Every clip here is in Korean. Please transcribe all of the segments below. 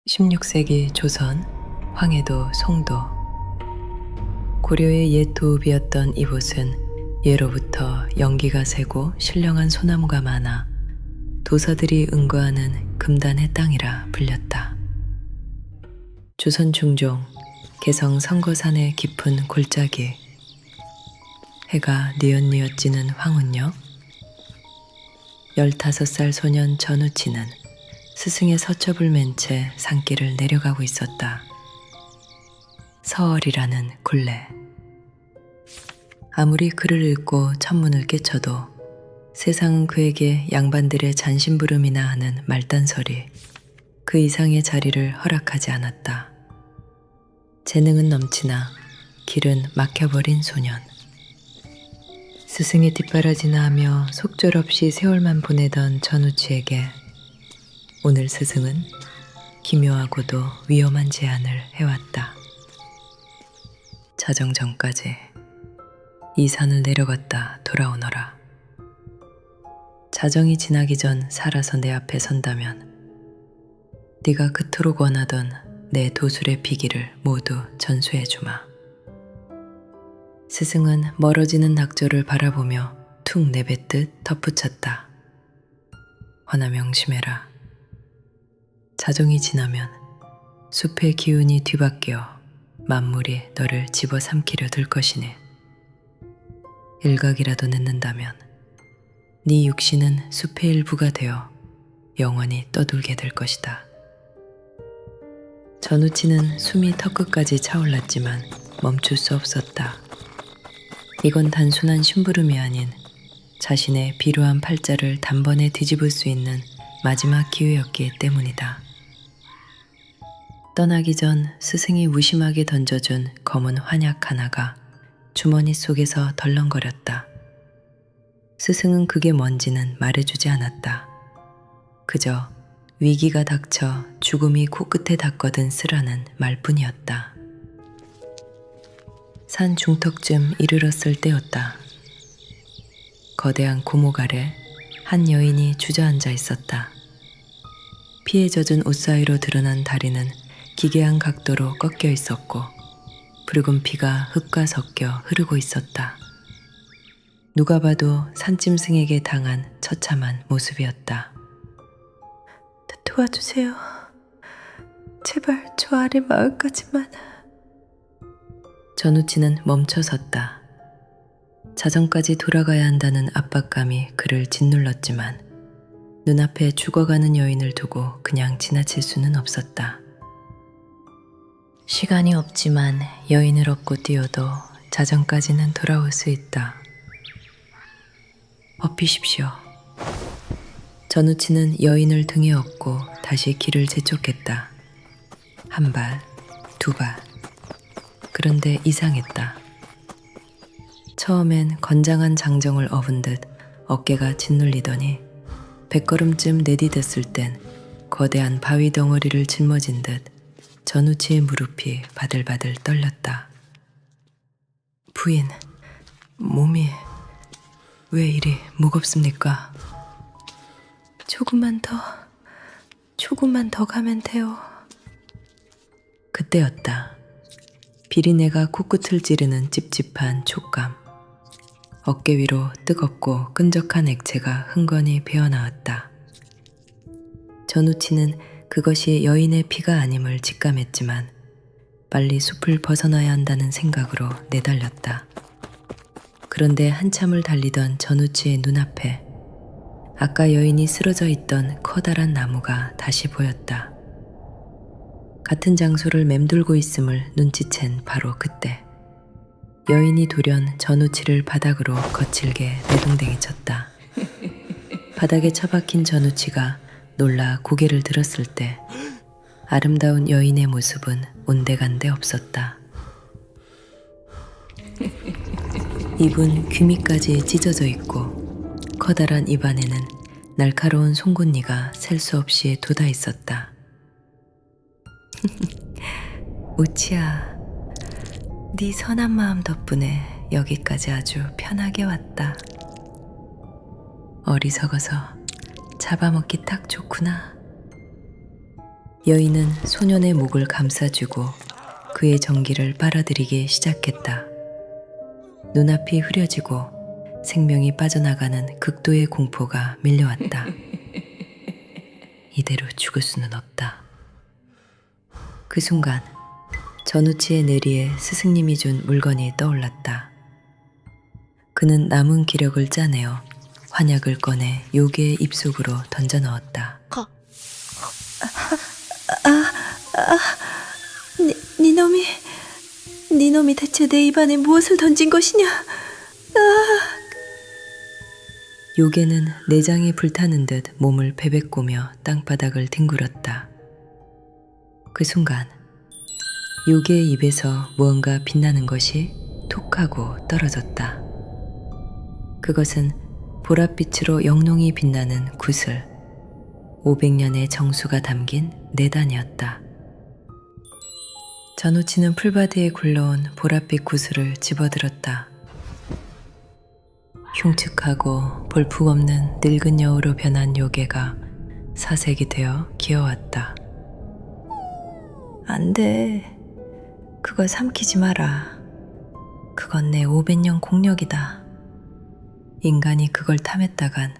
16세기 조선 황해도 송도 고려의 옛 도읍이었던 이곳은 예로부터 연기가 새고 신령한 소나무가 많아 도사들이 은거하는 금단의 땅이라 불렸다. 조선 중종 개성 성거산의 깊은 골짜기 해가 뉘엿뉘엿 지는 황운역 15살 소년 전우치는 스승의 서첩을 맨 채 산길을 내려가고 있었다. 서얼이라는 굴레. 아무리 글을 읽고 천문을 깨쳐도 세상은 그에게 양반들의 잔심부름이나 하는 말단설이 그 이상의 자리를 허락하지 않았다. 재능은 넘치나 길은 막혀버린 소년. 스승의 뒷바라지나 하며 속절없이 세월만 보내던 전우치에게 오늘 스승은 기묘하고도 위험한 제안을 해왔다. 자정 전까지 이 산을 내려갔다 돌아오너라. 자정이 지나기 전 살아서 내 앞에 선다면 네가 그토록 원하던 내 도술의 비기를 모두 전수해주마. 스승은 멀어지는 낙조를 바라보며 툭 내뱉듯 덧붙였다. 허나 명심해라. 자정이 지나면 숲의 기운이 뒤바뀌어 만물이 너를 집어삼키려 들 것이니 일각이라도 늦는다면 네 육신은 숲의 일부가 되어 영원히 떠돌게 될 것이다. 전우치는 숨이 턱끝까지 차올랐지만 멈출 수 없었다. 이건 단순한 심부름이 아닌 자신의 비루한 팔자를 단번에 뒤집을 수 있는 마지막 기회였기 때문이다. 떠나기 전 스승이 무심하게 던져준 검은 환약 하나가 주머니 속에서 덜렁거렸다. 스승은 그게 뭔지는 말해주지 않았다. 그저 위기가 닥쳐 죽음이 코끝에 닿거든 쓰라는 말뿐이었다. 산 중턱쯤 이르렀을 때였다. 거대한 고목 아래 한 여인이 주저앉아 있었다. 피에 젖은 옷 사이로 드러난 다리는 기괴한 각도로 꺾여 있었고 붉은 피가 흙과 섞여 흐르고 있었다. 누가 봐도 산짐승에게 당한 처참한 모습이었다. 도와주세요. 제발 저 아래 마을까지만. 전우치는 멈춰 섰다. 자정까지 돌아가야 한다는 압박감이 그를 짓눌렀지만 눈앞에 죽어가는 여인을 두고 그냥 지나칠 수는 없었다. 시간이 없지만 여인을 업고 뛰어도 자정까지는 돌아올 수 있다. 업히십시오. 전우치는 여인을 등에 업고 다시 길을 재촉했다. 한 발, 두 발. 그런데 이상했다. 처음엔 건장한 장정을 업은 듯 어깨가 짓눌리더니 100걸음쯤 내디뎠을 땐 거대한 바위 덩어리를 짊어진 듯 전우치의 무릎이 바들바들 떨렸다. 부인, 몸이 왜 이리 무겁습니까? 조금만 더 가면 돼요. 그때였다. 비린내가 코끝을 찌르는 찝찝한 촉감. 어깨 위로 뜨겁고 끈적한 액체가 흥건히 배어나왔다. 전우치는 그것이 여인의 피가 아님을 직감했지만 빨리 숲을 벗어나야 한다는 생각으로 내달렸다. 그런데 한참을 달리던 전우치의 눈앞에 아까 여인이 쓰러져 있던 커다란 나무가 다시 보였다. 같은 장소를 맴돌고 있음을 눈치챈 바로 그때 여인이 돌연 전우치를 바닥으로 거칠게 내동댕이 쳤다. 바닥에 처박힌 전우치가 놀라 고개를 들었을 때 아름다운 여인의 모습은 온데간데 없었다. 입은 귀밑까지 찢어져 있고 커다란 입안에는 날카로운 송곳니가 셀 수 없이 돋아 있었다. 우치야, 네 선한 마음 덕분에 여기까지 아주 편하게 왔다. 어리석어서 잡아먹기 딱 좋구나. 여인은 소년의 목을 감싸주고 그의 정기를 빨아들이기 시작했다. 눈앞이 흐려지고 생명이 빠져나가는 극도의 공포가 밀려왔다. 이대로 죽을 수는 없다. 그 순간 전우치의 내리에 스승님이 준 물건이 떠올랐다. 그는 남은 기력을 짜내어 환약을 꺼내 요괴의 입속으로 던져 넣었다. 니놈이 대체 내 입안에 무엇을 던진 것이냐? 요괴는 내장이 불타는 듯 몸을 베베꼬며 땅바닥을 뒹굴었다. 그 순간 요괴의 입에서 무언가 빛나는 것이 톡 하고 떨어졌다. 그것은 보랏빛으로 영롱히 빛나는 구슬, 500년의 정수가 담긴 내단이었다. 전우치는 풀바디에 굴러온 보랏빛 구슬을 집어들었다. 흉측하고 볼품없는 늙은 여우로 변한 요괴가 사색이 되어 기어왔다. 안 돼. 그걸 삼키지 마라. 그건 내 500년 공력이다. 인간이 그걸 탐했다간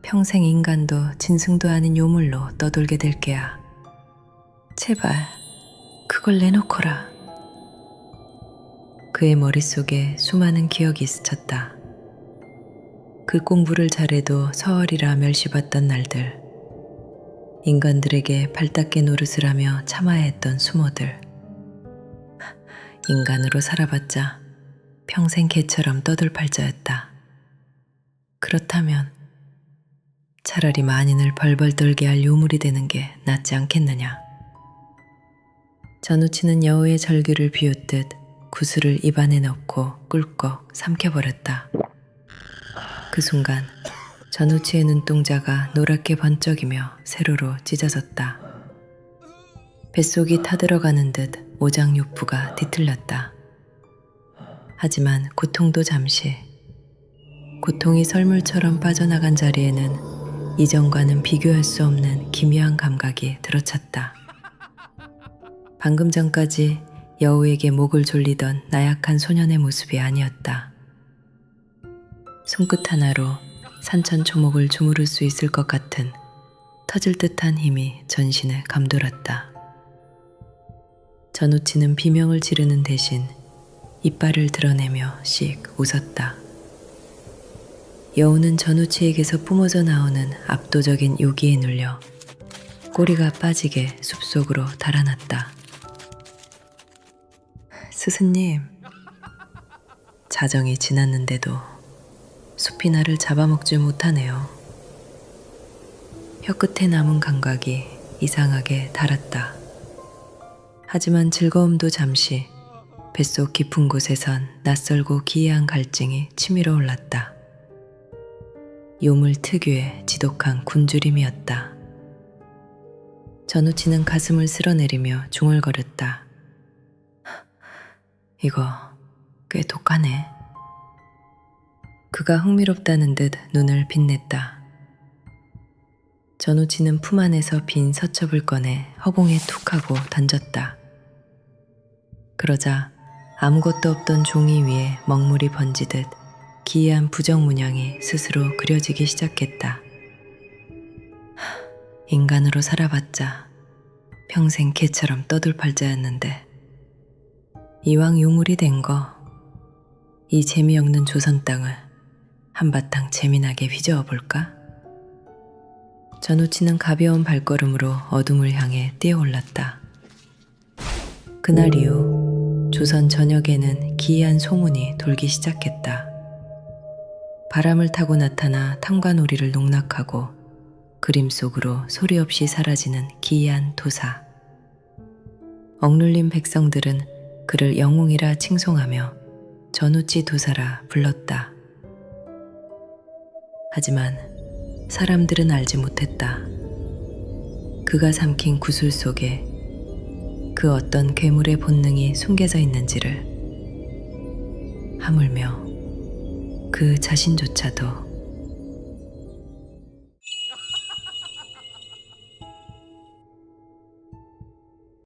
평생 인간도 짐승도 아닌 요물로 떠돌게 될 게야. 제발 그걸 내놓거라. 그의 머릿속에 수많은 기억이 스쳤다. 글 공부를 잘해도 서얼이라 멸시받던 날들, 인간들에게 발닦개 노릇을 하며 참아야 했던 수모들. 인간으로 살아봤자 평생 개처럼 떠들 팔자였다. 그렇다면 차라리 만인을 벌벌 떨게 할 요물이 되는 게 낫지 않겠느냐. 전우치는 여우의 절규를 비웃듯 구슬을 입안에 넣고 꿀꺽 삼켜버렸다. 그 순간 전우치의 눈동자가 노랗게 번쩍이며 세로로 찢어졌다. 뱃속이 타들어가는 듯 오장육부가 뒤틀렸다. 하지만 고통도 잠시. 고통이 설물처럼 빠져나간 자리에는 이전과는 비교할 수 없는 기묘한 감각이 들어찼다. 방금 전까지 여우에게 목을 졸리던 나약한 소년의 모습이 아니었다. 손끝 하나로 산천초목을 주무를 수 있을 것 같은 터질 듯한 힘이 전신을 감돌았다. 전우치는 비명을 지르는 대신 이빨을 드러내며 씩 웃었다. 여우는 전우치에게서 뿜어져 나오는 압도적인 요기에 눌려 꼬리가 빠지게 숲속으로 달아났다. 스승님, 자정이 지났는데도 숲이 나를 잡아먹지 못하네요. 혀끝에 남은 감각이 이상하게 달았다. 하지만 즐거움도 잠시, 뱃속 깊은 곳에선 낯설고 기이한 갈증이 치밀어 올랐다. 요물 특유의 지독한 굶주림이었다. 전우치는 가슴을 쓸어내리며 중얼거렸다. 이거 꽤 독하네. 그가 흥미롭다는 듯 눈을 빛냈다. 전우치는 품 안에서 빈 서첩을 꺼내 허공에 툭 하고 던졌다. 그러자 아무것도 없던 종이 위에 먹물이 번지듯 기이한 부정 문양이 스스로 그려지기 시작했다. 인간으로 살아봤자 평생 개처럼 떠들 팔자였는데 이왕 유물이 된 거, 이 재미없는 조선 땅을 한바탕 재미나게 휘저어 볼까? 전우치는 가벼운 발걸음으로 어둠을 향해 뛰어올랐다. 그날 이후 조선 전역에는 기이한 소문이 돌기 시작했다. 바람을 타고 나타나 탐관오리를 농락하고 그림 속으로 소리 없이 사라지는 기이한 도사. 억눌린 백성들은 그를 영웅이라 칭송하며 전우치 도사라 불렀다. 하지만 사람들은 알지 못했다. 그가 삼킨 구슬 속에 그 어떤 괴물의 본능이 숨겨져 있는지를. 하물며 그 자신조차도